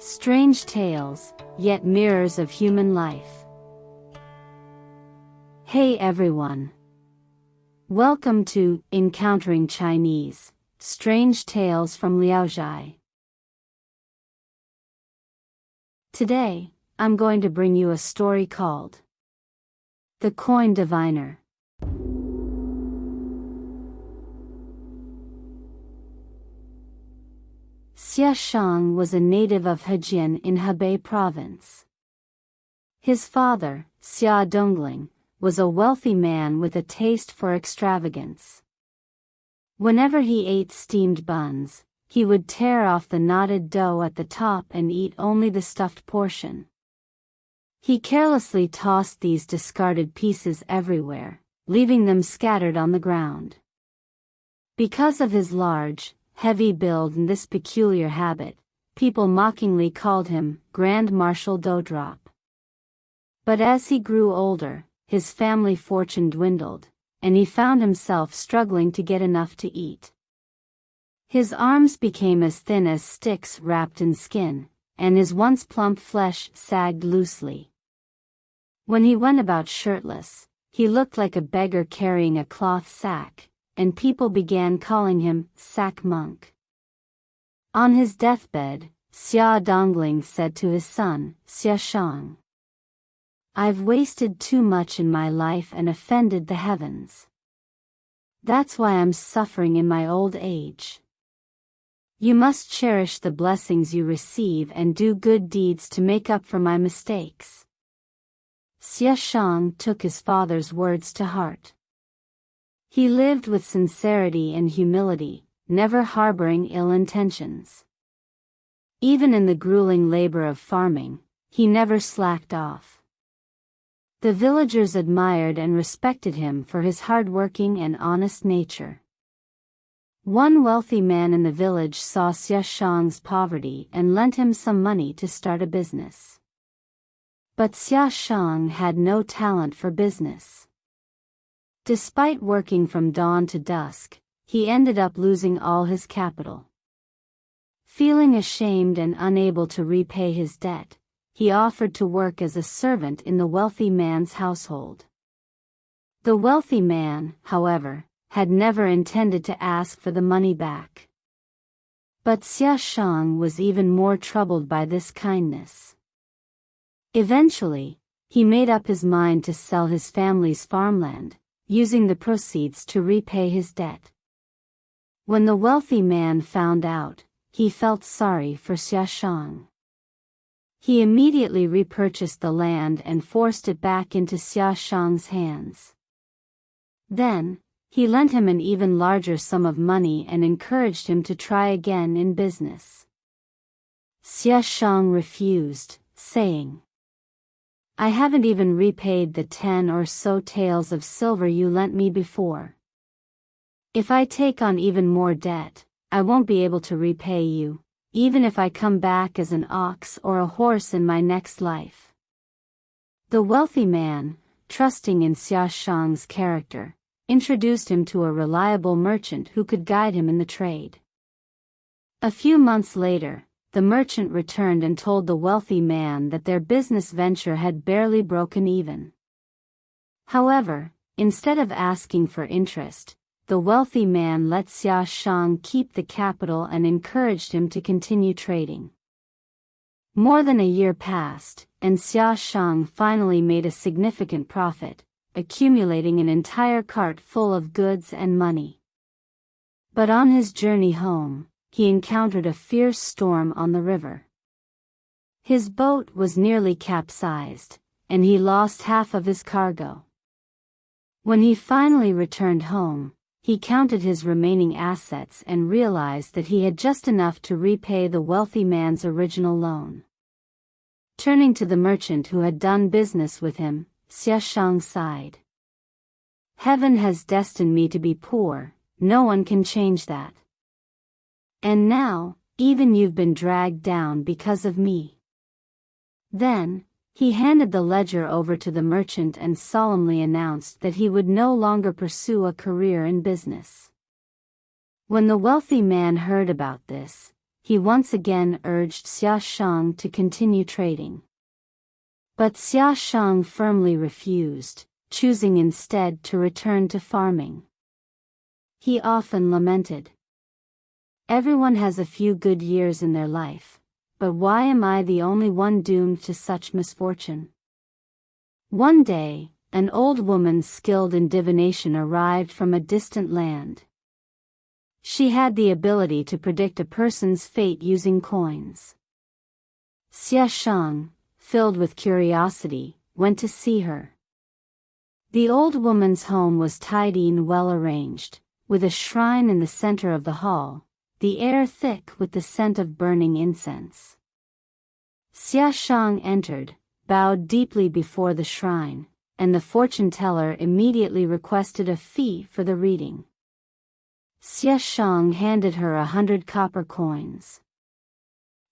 Strange tales, yet mirrors of human life. Hey everyone! Welcome to Encountering Chinese, Strange Tales from Liao Zhai. Today, I'm going to bring you a story called The Coin Diviner. Xia Shang was a native of Hejian in Hebei province. His father, Xia Dongling, was a wealthy man with a taste for extravagance. Whenever he ate steamed buns, he would tear off the knotted dough at the top and eat only the stuffed portion. He carelessly tossed these discarded pieces everywhere, leaving them scattered on the ground. Because of his large, heavy build and this peculiar habit, people mockingly called him Grand Marshal Doudrop. But as he grew older, his family fortune dwindled, and he found himself struggling to get enough to eat. His arms became as thin as sticks wrapped in skin, and his once plump flesh sagged loosely. When he went about shirtless, he looked like a beggar carrying a cloth sack, and people began calling him Sack Monk. On his deathbed, Xia Dongling said to his son, Xia Shang, "I've wasted too much in my life and offended the heavens. That's why I'm suffering in my old age. You must cherish the blessings you receive and do good deeds to make up for my mistakes." Xia Shang took his father's words to heart. He lived with sincerity and humility, never harboring ill intentions. Even in the grueling labor of farming, he never slacked off. The villagers admired and respected him for his hard-working and honest nature. One wealthy man in the village saw Xia Shang's poverty and lent him some money to start a business. But Xia Shang had no talent for business. Despite working from dawn to dusk, he ended up losing all his capital. Feeling ashamed and unable to repay his debt, he offered to work as a servant in the wealthy man's household. The wealthy man, however, had never intended to ask for the money back. But Xia Shang was even more troubled by this kindness. Eventually, he made up his mind to sell his family's farmland, using the proceeds to repay his debt. When the wealthy man found out, he felt sorry for Xia Shang. He immediately repurchased the land and forced it back into Xia Shang's hands. Then, he lent him an even larger sum of money and encouraged him to try again in business. Xia Shang refused, saying, "I haven't even repaid the 10 or so taels of silver you lent me before. If I take on even more debt, I won't be able to repay you, even if I come back as an ox or a horse in my next life." The wealthy man, trusting in Xia Shang's character, introduced him to a reliable merchant who could guide him in the trade. A few months later, the merchant returned and told the wealthy man that their business venture had barely broken even. However, instead of asking for interest, the wealthy man let Xia Shang keep the capital and encouraged him to continue trading. More than a year passed, and Xia Shang finally made a significant profit, accumulating an entire cart full of goods and money. But on his journey home, he encountered a fierce storm on the river. His boat was nearly capsized, and he lost half of his cargo. When he finally returned home, he counted his remaining assets and realized that he had just enough to repay the wealthy man's original loan. Turning to the merchant who had done business with him, Xia Shang sighed. "Heaven has destined me to be poor, no one can change that. And now, even you've been dragged down because of me." Then, he handed the ledger over to the merchant and solemnly announced that he would no longer pursue a career in business. When the wealthy man heard about this, he once again urged Xia Shang to continue trading. But Xia Shang firmly refused, choosing instead to return to farming. He often lamented, "Everyone has a few good years in their life, but why am I the only one doomed to such misfortune?" One day, an old woman skilled in divination arrived from a distant land. She had the ability to predict a person's fate using coins. Xia Shang, filled with curiosity, went to see her. The old woman's home was tidy and well arranged, with a shrine in the center of the hall, the air thick with the scent of burning incense. Xia Shang entered, bowed deeply before the shrine, and the fortune teller immediately requested a fee for the reading. Xia Shang handed her 100 copper coins.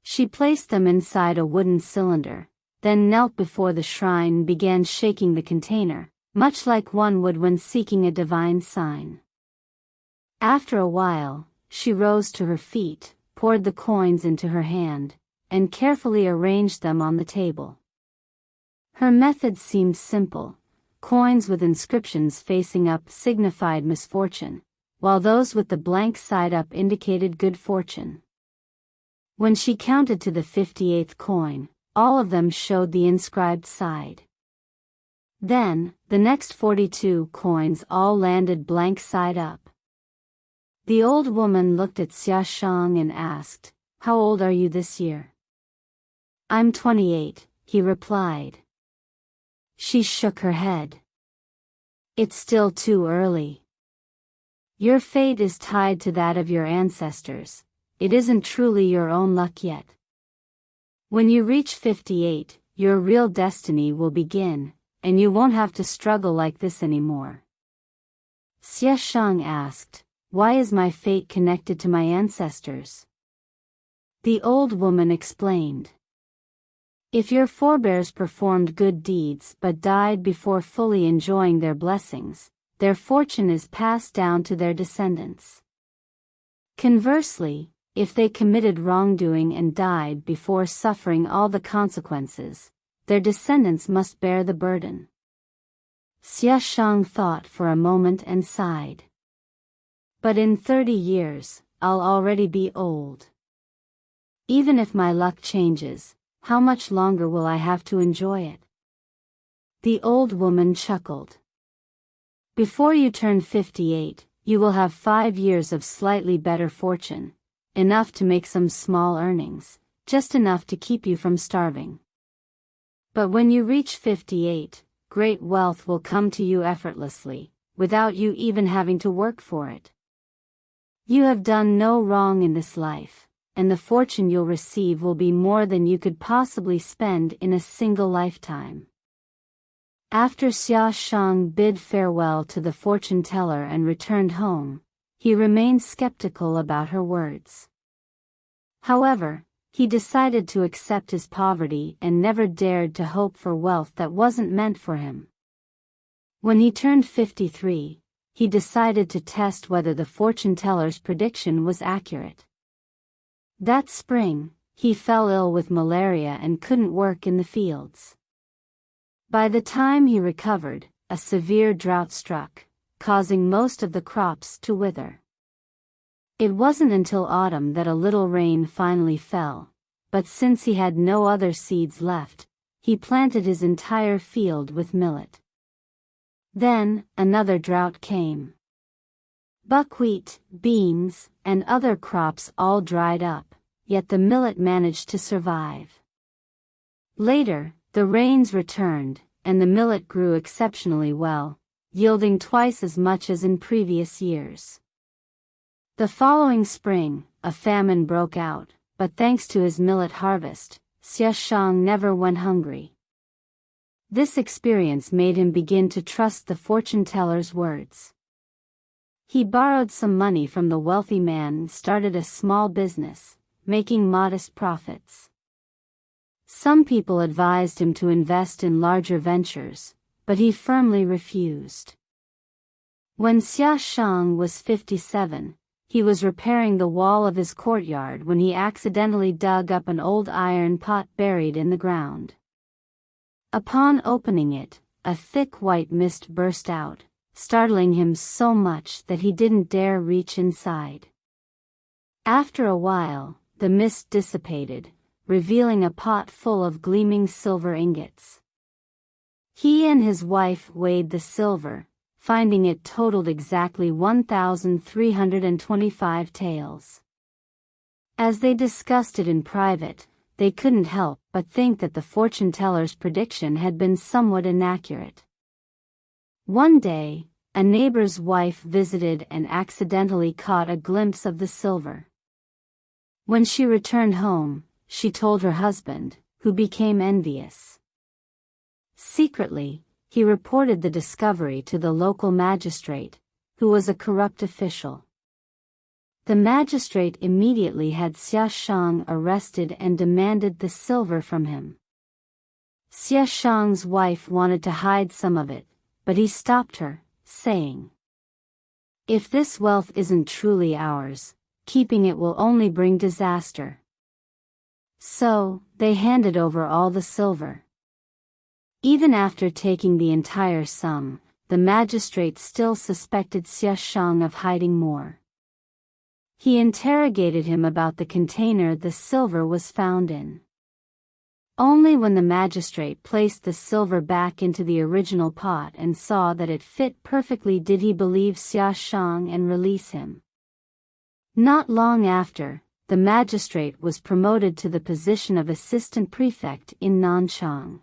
She placed them inside a wooden cylinder, then knelt before the shrine and began shaking the container, much like one would when seeking a divine sign. After a while, she rose to her feet, poured the coins into her hand, and carefully arranged them on the table. Her method seemed simple. Coins with inscriptions facing up signified misfortune, while those with the blank side up indicated good fortune. When she counted to the 58th coin, all of them showed the inscribed side. Then, the next 42 coins all landed blank side up. The old woman looked at Xia Shang and asked, "How old are you this year?" "I'm 28, he replied. She shook her head. "It's still too early. Your fate is tied to that of your ancestors. It isn't truly your own luck yet. When you reach 58, your real destiny will begin, and you won't have to struggle like this anymore." Xia Shang asked, "Why is my fate connected to my ancestors?" The old woman explained, "If your forebears performed good deeds but died before fully enjoying their blessings, their fortune is passed down to their descendants. Conversely, if they committed wrongdoing and died before suffering all the consequences, their descendants must bear the burden." Xia Shang thought for a moment and sighed. "But in 30 years, I'll already be old. Even if my luck changes, how much longer will I have to enjoy it?" The old woman chuckled. "Before you turn 58, you will have 5 years of slightly better fortune, enough to make some small earnings, just enough to keep you from starving. But when you reach 58, great wealth will come to you effortlessly, without you even having to work for it. You have done no wrong in this life, and the fortune you'll receive will be more than you could possibly spend in a single lifetime." After Xia Shang bid farewell to the fortune teller and returned home, he remained skeptical about her words. However, he decided to accept his poverty and never dared to hope for wealth that wasn't meant for him. When he turned 53, he decided to test whether the fortune teller's prediction was accurate. That spring, he fell ill with malaria and couldn't work in the fields. By the time he recovered, a severe drought struck, causing most of the crops to wither. It wasn't until autumn that a little rain finally fell, but since he had no other seeds left, he planted his entire field with millet. Then, another drought came. Buckwheat, beans, and other crops all dried up, yet the millet managed to survive. Later, the rains returned, and the millet grew exceptionally well, yielding twice as much as in previous years. The following spring, a famine broke out, but thanks to his millet harvest, Xia Shang never went hungry. This experience made him begin to trust the fortune teller's words. He borrowed some money from the wealthy man and started a small business, making modest profits. Some people advised him to invest in larger ventures, but he firmly refused. When Xia Shang was 57, he was repairing the wall of his courtyard when he accidentally dug up an old iron pot buried in the ground. Upon opening it, a thick white mist burst out, startling him so much that he didn't dare reach inside. After a while, the mist dissipated, revealing a pot full of gleaming silver ingots. He and his wife weighed the silver, finding it totaled exactly 1,325 taels. As they discussed it in private, they couldn't help but think that the fortune-teller's prediction had been somewhat inaccurate. One day, a neighbor's wife visited and accidentally caught a glimpse of the silver. When she returned home, she told her husband, who became envious. Secretly, he reported the discovery to the local magistrate, who was a corrupt official. The magistrate immediately had Xia Shang arrested and demanded the silver from him. Xia Shang's wife wanted to hide some of it, but he stopped her, saying, "If this wealth isn't truly ours, keeping it will only bring disaster." So, they handed over all the silver. Even after taking the entire sum, the magistrate still suspected Xia Shang of hiding more. He interrogated him about the container the silver was found in. Only when the magistrate placed the silver back into the original pot and saw that it fit perfectly did he believe Xia Shang and release him. Not long after, the magistrate was promoted to the position of assistant prefect in Nanchang.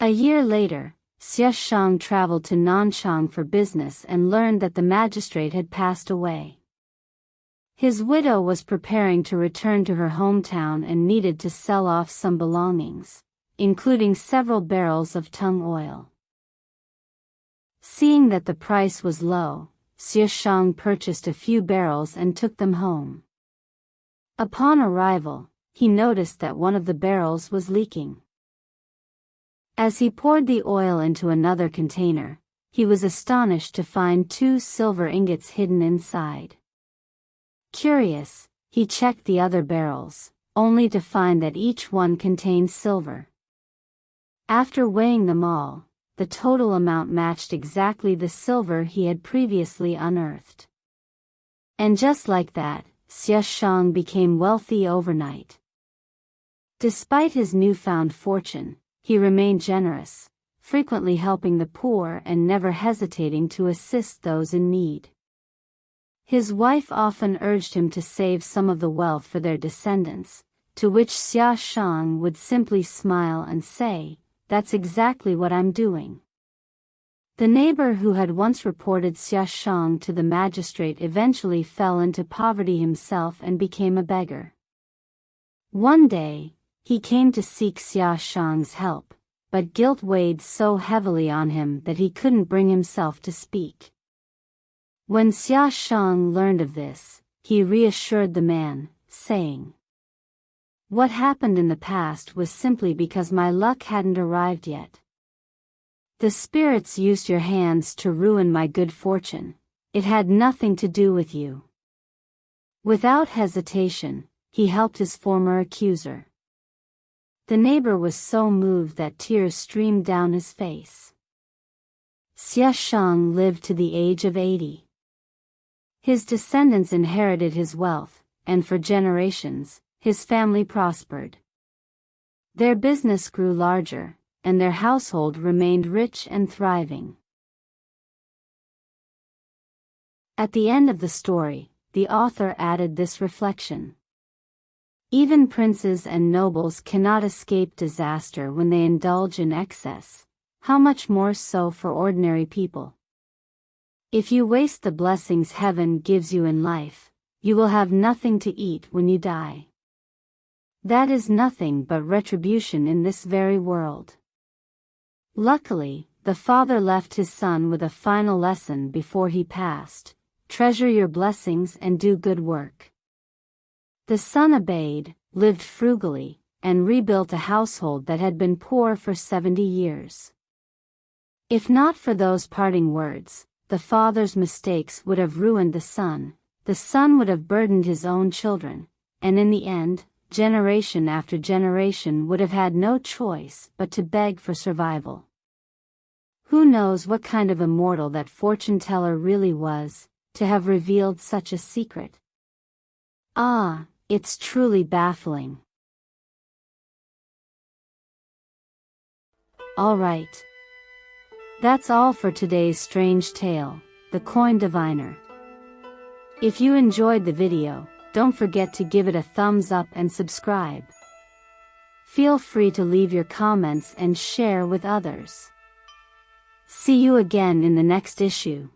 A year later, Xia Shang traveled to Nanchang for business and learned that the magistrate had passed away. His widow was preparing to return to her hometown and needed to sell off some belongings, including several barrels of tung oil. Seeing that the price was low, Xia Shang purchased a few barrels and took them home. Upon arrival, he noticed that one of the barrels was leaking. As he poured the oil into another container, he was astonished to find 2 silver ingots hidden inside. Curious, he checked the other barrels, only to find that each one contained silver. After weighing them all, the total amount matched exactly the silver he had previously unearthed. And just like that, Xia Shang became wealthy overnight. Despite his newfound fortune, he remained generous, frequently helping the poor and never hesitating to assist those in need. His wife often urged him to save some of the wealth for their descendants, to which Xia Shang would simply smile and say, "That's exactly what I'm doing." The neighbor who had once reported Xia Shang to the magistrate eventually fell into poverty himself and became a beggar. One day, he came to seek Xia Shang's help, but guilt weighed so heavily on him that he couldn't bring himself to speak. When Xia Shang learned of this, he reassured the man, saying, "What happened in the past was simply because my luck hadn't arrived yet. The spirits used your hands to ruin my good fortune. It had nothing to do with you." Without hesitation, he helped his former accuser. The neighbor was so moved that tears streamed down his face. Xia Shang lived to the age of 80. His descendants inherited his wealth, and for generations, his family prospered. Their business grew larger, and their household remained rich and thriving. At the end of the story, the author added this reflection. Even princes and nobles cannot escape disaster when they indulge in excess, how much more so for ordinary people? If you waste the blessings heaven gives you in life, you will have nothing to eat when you die. That is nothing but retribution in this very world. Luckily, the father left his son with a final lesson before he passed: treasure your blessings and do good work. The son obeyed, lived frugally, and rebuilt a household that had been poor for 70 years. If not for those parting words, the father's mistakes would have ruined the son, the son would have burdened his own children, and in the end, generation after generation would have had no choice but to beg for survival. Who knows what kind of immortal that fortune teller really was, to have revealed such a secret? Ah, it's truly baffling. Alright. That's all for today's strange tale, The Coin Diviner. If you enjoyed the video, don't forget to give it a thumbs up and subscribe. Feel free to leave your comments and share with others. See you again in the next issue.